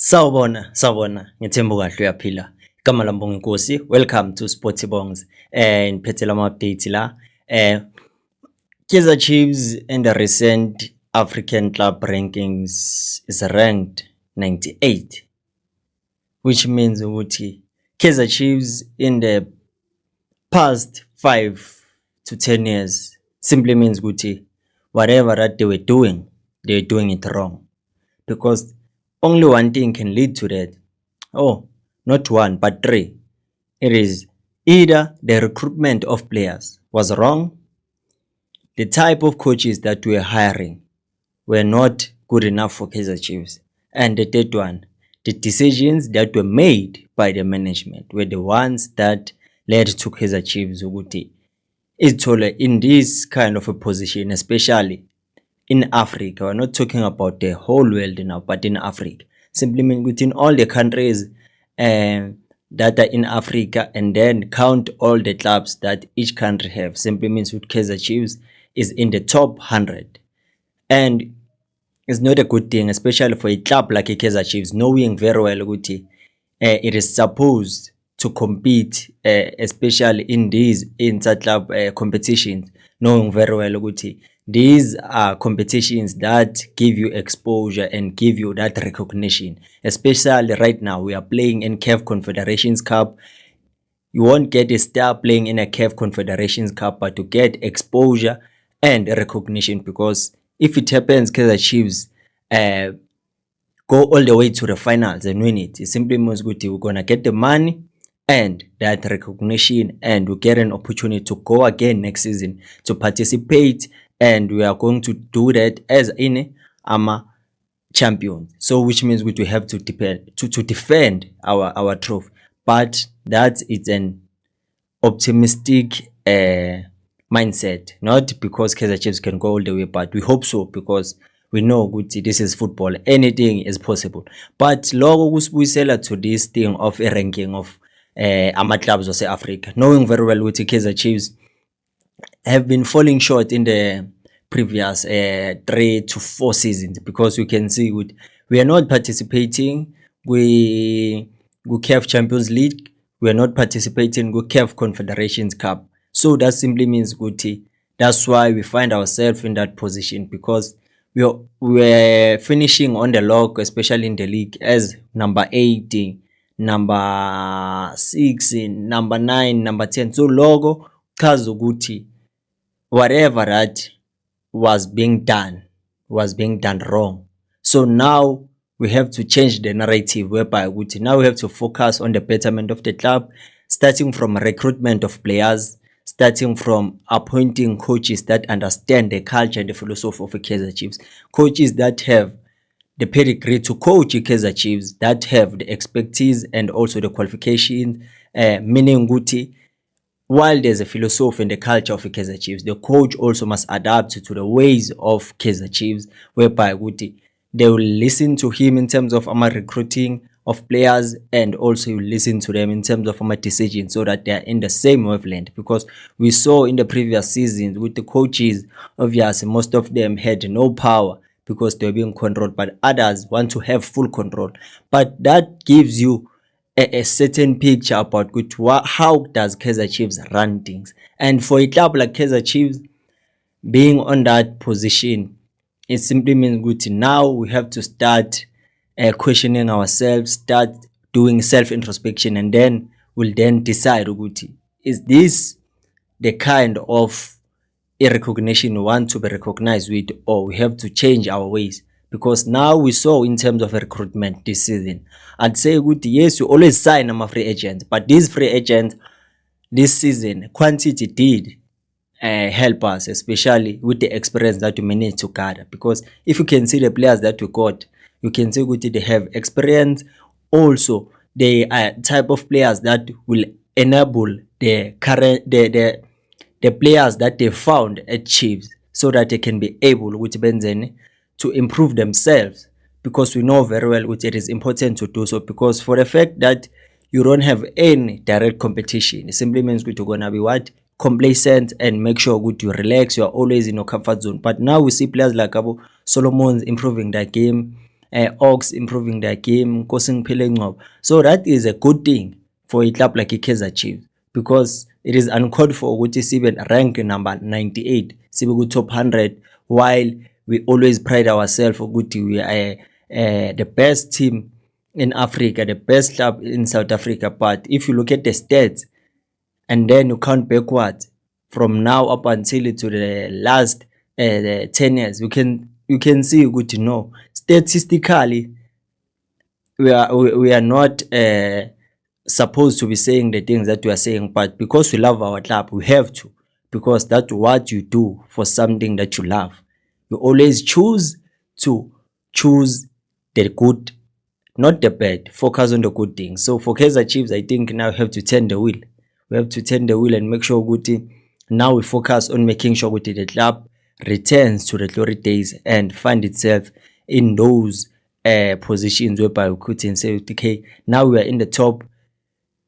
Sawubona, ngithemba kahle uyaphila. Igama lami Nkosi. Welcome to Sportybongs. Niphethe lama updates la. Kaizer Chiefs in the recent African club rankings is ranked 98, which means ukuthi Kaizer Chiefs in the past 5 to 10 years simply means ukuthi whatever that they were doing it wrong, because only one thing can lead to that. Oh, not one, but three. It is either the recruitment of players was wrong, the type of coaches that we were hiring were not good enough for Kaizer Chiefs, and the third one, the decisions that were made by the management were the ones that led to Kaizer Chiefs ukuthi ithole in this kind of a position, especially in Africa. We're not talking about the whole world now, but in Africa. Simply mean within all the countries that are in Africa, and then count all the clubs that each country have. Simply means with Kaizer Chiefs is in the top 100. And it's not a good thing, especially for a club like Kaizer Chiefs, knowing very well ukuthi it is supposed to compete, especially in these inter-club competitions, knowing very well ukuthi these are competitions that give you exposure and give you that recognition. Especially right now, we are playing in CAF Confederations Cup. You won't get a star playing in a CAF Confederations Cup, but to get exposure and recognition, because if it happens, Kaizer Chiefs go all the way to the finals and win it, it simply means we're gonna get the money and that recognition, and we get an opportunity to go again next season to participate, and we are going to do that as in champions. So which means we have to defend our trophy. But that is an optimistic mindset, not because Kaizer Chiefs can go all the way, but we hope so, because we know this is football, anything is possible. But logo kusibuyisela to this thing of a ranking of clubs of Africa, knowing very well ukuthi Kaizer Chiefs have been falling short in the previous 3 to 4 seasons, because you can see we are not participating with CAF Champions League, we are not participating with CAF Confederations Cup. So that simply means that's why we find ourselves in that position, because we're finishing on the log, especially in the league, as number 8, number 6, number 9, number 10. So logo chaza ukuthi whatever that was being done wrong. So now we have to change the narrative, whereby now we have to focus on the betterment of the club, starting from recruitment of players, starting from appointing coaches that understand the culture and the philosophy of Kaizer Chiefs, coaches that have the pedigree to coach Kaizer Chiefs, that have the expertise and also the qualifications, meaning guti, while there's a philosophy and the culture of Kaizer Chiefs, the coach also must adapt to the ways of Kaizer Chiefs, whereby they will listen to him in terms of recruiting of players, and also you listen to them in terms of decisions, so that they are in the same wavelength. Because we saw in the previous seasons with the coaches, obviously most of them had no power because they were being controlled, but others want to have full control. But that gives you a certain picture about how does Kaizer Chiefs run things. And for a club like Kaizer Chiefs being on that position, it simply means now we have to start questioning ourselves, start doing self-introspection, and then we'll then decide is this the kind of a recognition we want to be recognized with, or we have to change our ways. Because now we saw in terms of recruitment this season, I'd say yes, you always sign free agents, but these free agents this season, quantity did help us, especially with the experience that we managed to gather. Because if you can see the players that we got, you can see they have experience. Also, they are type of players that will enable the players that they found at Chiefs, so that they can be able to improve themselves. Because we know very well it is important to do so, because for the fact that you don't have any direct competition, it simply means you're gonna be complacent and make sure you relax, you are always in your comfort zone. But now we see players like Solomon improving their game, Oaks improving their game, Nkosi Ngiphile Ngcobo. So that is a good thing for a club like Kaizer Chiefs, because it is uncalled for ukuthi sibe rank number 98 sibe ku top 100, while we always pride ourselves ukuthi we are the best team in Africa, the best club in South Africa. But if you look at the stats and then you count backwards from now up until to the last 10 years, you can see ukuthi no, statistically we are not supposed to be saying the things that we are saying, but because we love our club, we have to, because that's what you do for something that you love. You always choose the good, not the bad. Focus on the good things. So for Kaizer Chiefs, I think now we have to turn the wheel. We have to turn the wheel and make sure good. Now we focus on making sure good the club returns to the glory days and find itself in those positions whereby we could say, okay, now we are in the top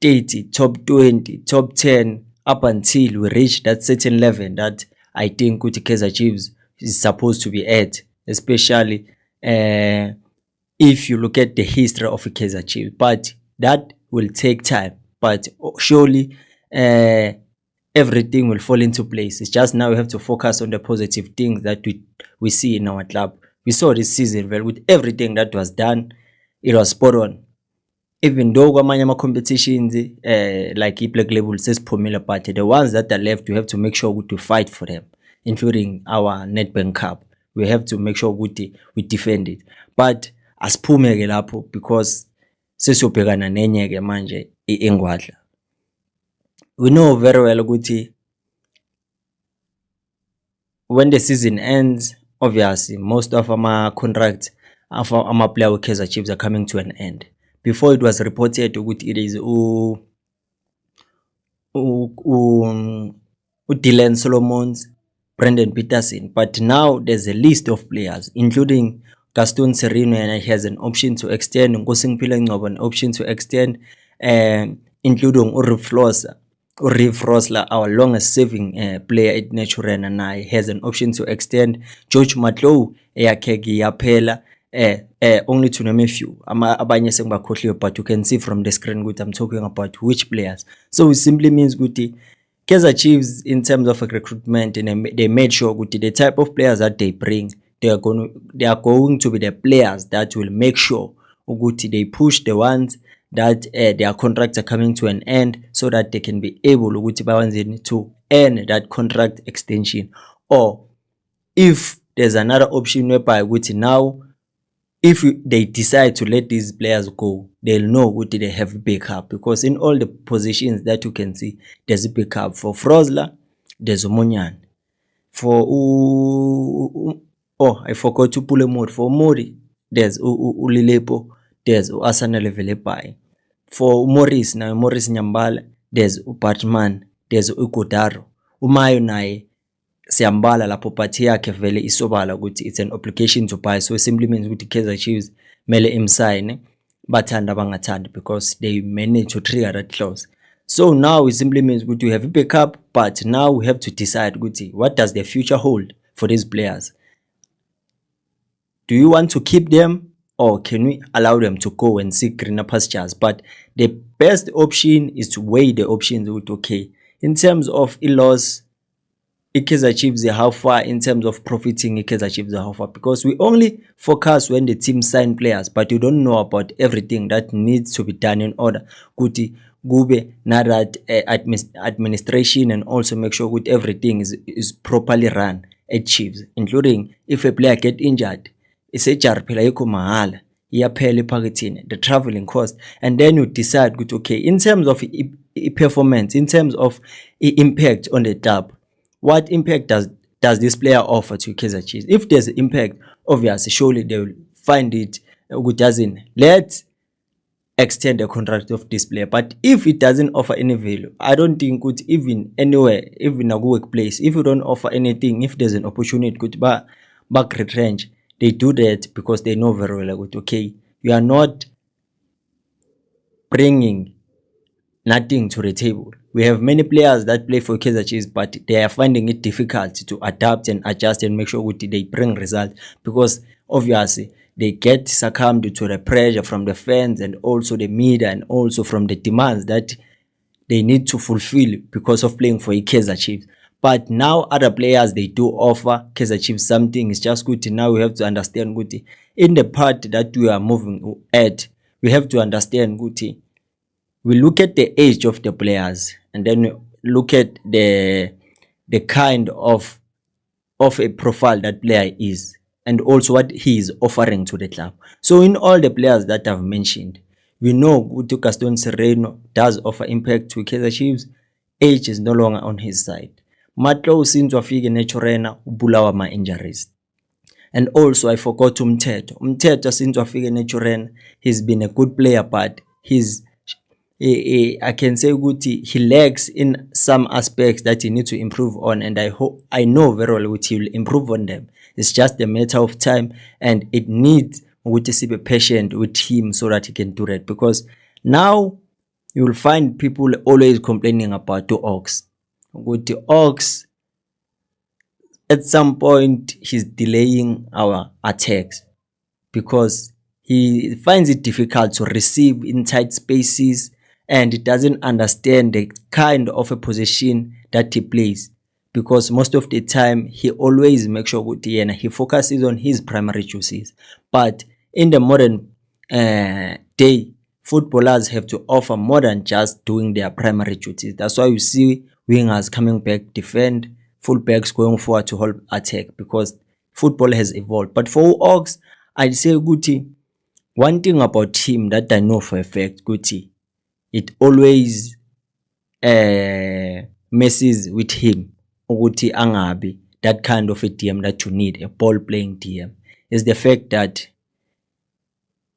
30, top 20, top 10, up until we reach that certain level that I think Kaizer Chiefs is supposed to be at, especially if you look at the history of Kaizer Chiefs. But that will take time, but surely everything will fall into place. It's just now we have to focus on the positive things that we see in our club. We saw this season, well, with everything that was done, it was spot on. Even though kwamanye ama-competitions like i-Black Label sesiphumile, but the ones that are left, we have to make sure to fight for them, including our Nedbank Cup. We have to make sure we defend it. But asiphume-ke lapho, because sesiyobhekana nenye-ke manje eNgwadla. We know very well ukuthi when the season ends, obviously most of our contracts of our player with Kaizer Chiefs are coming to an end. Before it was reported ukuthi it is Dylan Solomons, Brendan Peterson, but now there's a list of players including Gaston Sereno, and he has an option to extend, Nkosi Ngiphile Ngcobo an option to extend, including Reeve Rosler, our longest serving player at Naturena, and he has an option to extend. George Matlow eyakhe yaphela, only to name a few. Abanye sengibakhohliwe, but you can see from the screen ukuthi I'm talking about which players. So it simply means ukuthi Kaizer Chiefs, in terms of recruitment, and they made sure ukuthi the type of players that they bring, they are going to be the players that will make sure ukuthi they push the ones that their contracts are coming to an end, so that they can be able to earn that contract extension. Or if there's another option whereby now, if they decide to let these players go, they'll know what they have backup, because in all the positions that you can see, there's a backup. For Frosler, there's Omonyan. For I forgot to pull a mode. For Mori, there's Ulilepo, there's Asana Levelepai. For Morris Nyambala, there's Batman, there's Ugodaro. Umayo naye siyambala lapho, but yakhe vele isobala ukuthi it's an obligation to buy. So it simply means ukuthi Kaizer Chiefs mele imsign, bathanda bangathandi, because they managed to trigger that clause. So now it simply means ukuthi we have a backup, but now we have to decide ukuthi what does the future hold for these players. Do you want to keep them, or can we allow them to go and seek greener pastures? But the best option is to weigh the options with, okay, in terms of a loss, Kaizer Chiefs how far, in terms of profiting, Kaizer Chiefs how far, because we only focus when the team sign players, but you don't know about everything that needs to be done in order kuti gube na that administration, and also make sure that everything is properly run at Chiefs, including if a player get injured, isejar phela yikho mahala, iyaphela ephakethini, the traveling cost, and then you decide ukuthi okay, in terms of performance, in terms of impact on the club, what impact does this player offer to Kaizer Chiefs? If there's impact, obviously, surely they will find it good, doesn't. Let's extend the contract of this player. But if it doesn't offer any value, I don't think good even anywhere, even a workplace, if you don't offer anything, if there's an opportunity good back retrench, they do that because they know very well like, okay, you are not bringing nothing to the table. We have many players that play for Kaizer Chiefs, but they are finding it difficult to adapt and adjust and make sure they bring results, because obviously they get succumbed to the pressure from the fans and also the media and also from the demands that they need to fulfill because of playing for Kaizer Chiefs. But now other players, they do offer Kaizer Chiefs something. It's just good. Now we have to understand good in the part that we are moving at. We have to understand good. We look at the age of the players and then look at the kind of a profile that player is and also what he is offering to the club. So in all the players that I've mentioned, we know Guti Gaston Sereno does offer impact to Kaizer Chiefs. Age is no longer on his side. Matlo since wafike neChorena ubulawa ma injuries. And also I forgot Umteto. Umteto since wafike neChorena, he's been a good player, but I can say Guti he lacks in some aspects that he needs to improve on, and I know very well Guti he will improve on them. It's just a matter of time, and it needs Guti to be patient with him so that he can do that. Because now you will find people always complaining about the Ox. Guti Ox at some point he's delaying our attacks because he finds it difficult to receive in tight spaces and he doesn't understand the kind of a position that he plays, because most of the time he always makes sure that he focuses on his primary duties. But in the modern day, footballers have to offer more than just doing their primary duties. That's why you see wingers coming back, defend, fullbacks going forward to help attack, because football has evolved. But for Ox, I'd say Guti, one thing about him that I know for a fact, Guti, it always messes with him. Guti angabi that kind of a DM that you need, a ball playing DM, is the fact that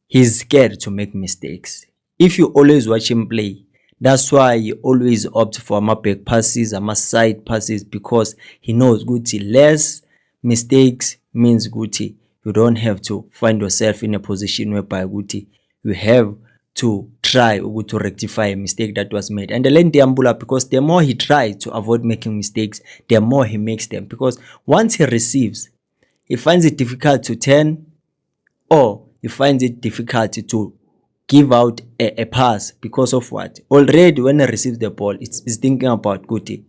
he's scared to make mistakes. If you always watch him play, that's why he always opts for back passes, side passes, because he knows Guti less mistakes means Guti you don't have to find yourself in a position whereby Guti you have to try to rectify a mistake that was made. And the Diambula, because the more he tries to avoid making mistakes, the more he makes them. Because once he receives, he finds it difficult to turn, or he finds it difficult to give out a pass because of what? Already when he receives the ball, it's thinking about Guti,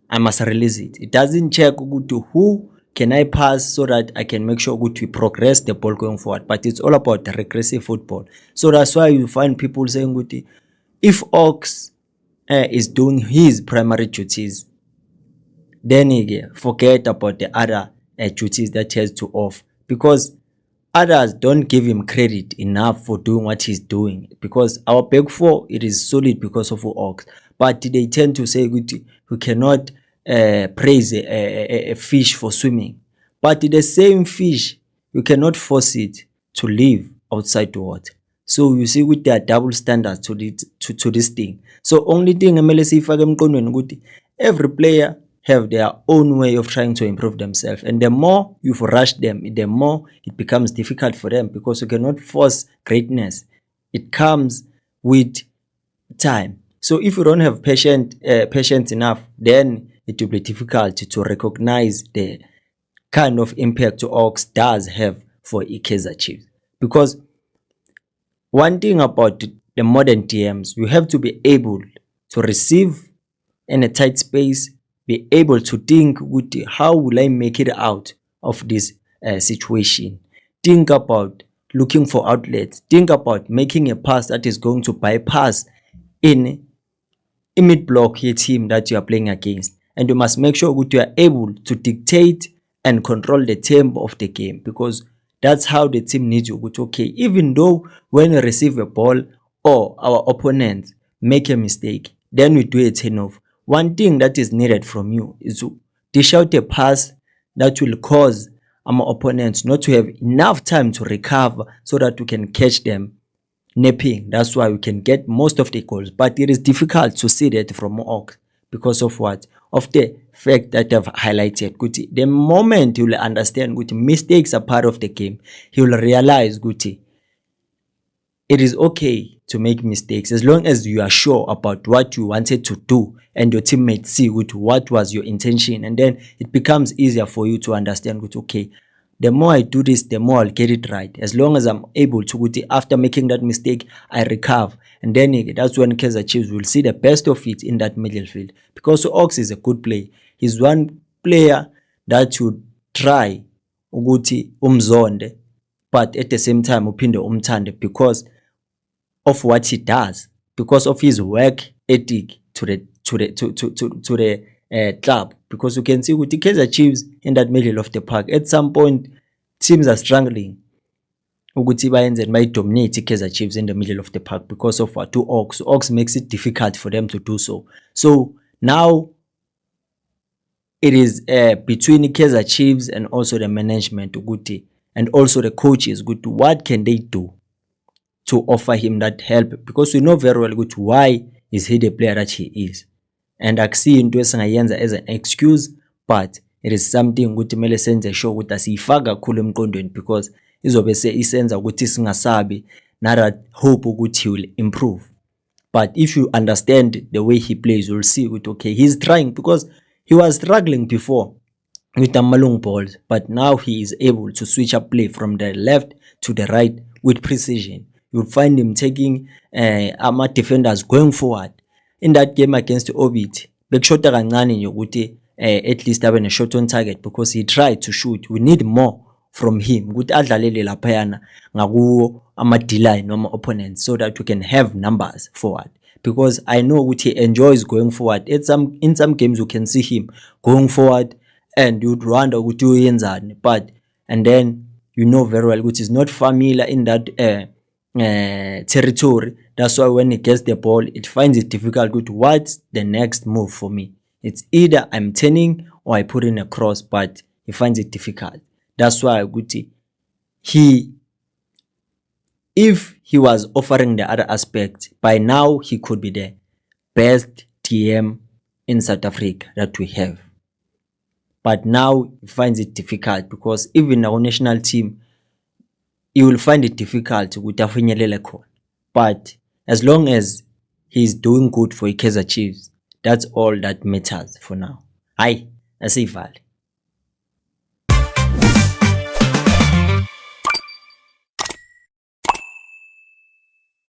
I must release it. It doesn't check Guti who can I pass so that I can make sure we progress the ball going forward. But it's all about the regressive football. So that's why you find people saying Guti, if Ox is doing his primary duties, then again, forget about the other duties that he has to off, because others don't give him credit enough for doing what he's doing. Because our back four, it is solid because of Ox, but they tend to say we cannot praise a fish for swimming, but the same fish you cannot force it to live outside the water. So you see with their double standards to this thing. So only thing every player have their own way of trying to improve themselves, and the more you've rushed them, the more it becomes difficult for them, because you cannot force greatness. It comes with time. So if you don't have patience enough, then it will be difficult to recognize the kind of impact Ox does have for Kaizer Chiefs. Because one thing about the modern DMs, you have to be able to receive in a tight space, be able to think with how will I make it out of this situation. Think about looking for outlets. Think about making a pass that is going to bypass in a mid-block team that you are playing against. And you must make sure that you are able to dictate and control the tempo of the game, because that's how the team needs you. Okay, even though when we receive a ball or our opponents make a mistake, then we do a turnover. One thing that is needed from you is to dish out a pass that will cause our opponents not to have enough time to recover so that we can catch them napping. That's why we can get most of the goals. But it is difficult to see that from Ox because of what? Of the fact that I've highlighted. Guti, the moment you will understand Guti, mistakes are part of the game, he will realize Guti, it is okay to make mistakes as long as you are sure about what you wanted to do and your teammates see what was your intention, and then it becomes easier for you to understand okay, the more I do this, the more I'll get it right. As long as I'm able to, after making that mistake, I recover. And then that's when Kaizer Chiefs will see the best of it in that middle field. Because Ox is a good player. He's one player that should try ukuthi umzonde, but at the same time uphinde umthande because of what he does, because of his work ethic to the club. Because you can see with the Kaizer Chiefs in that middle of the park, at some point teams are struggling ukuthi bayenze bayidominate Kaizer Chiefs in the middle of the park because of what? Ox makes it difficult for them to do so. So now it is between Kaizer Chiefs and also the management ukuthi, and also the coaches ukuthi, what can they do to offer him that help, because we know very well ukuthi why is he the player that he is. And akusiyo into esingayenza as an excuse, but it is something ukuthi kumele senze sure ukuthi asiyifaka kakhulu emqondweni, because izobe isenza ukuthi singasabi na that hope ukuthi he will improve. But if you understand the way he plays, you'll see ukuthi okay, he's trying, because he was struggling before with the long balls, but now he is able to switch up play from the left to the right with precision. You'll find him taking ama defenders going forward. In that game against Orbit, bekushota kancane nje ukuthi at least abe ne shot on target, because he tried to shoot. We need more from him ukuthi adlalele laphayana ngakuwo ama D-line noma opponents, so that we can have numbers forward. Because I know ukuthi he enjoys going forward. In some games you can see him going forward and you'd wonder ukuthi uyenzani, but and then you know very well which is not familiar in that territory. That's why when he gets the ball, it finds it difficult with what's the next move for me. It's either I'm turning or I put in a cross, but he finds it difficult. That's why if he was offering the other aspect, by now he could be the best TM in South Africa that we have. But now he finds it difficult, because even our national team, you will find it difficult ukuthi afinyelele khona. But as long as he's doing good for Kaizer Chiefs, that's all that matters for now. Hayi, asiyivale.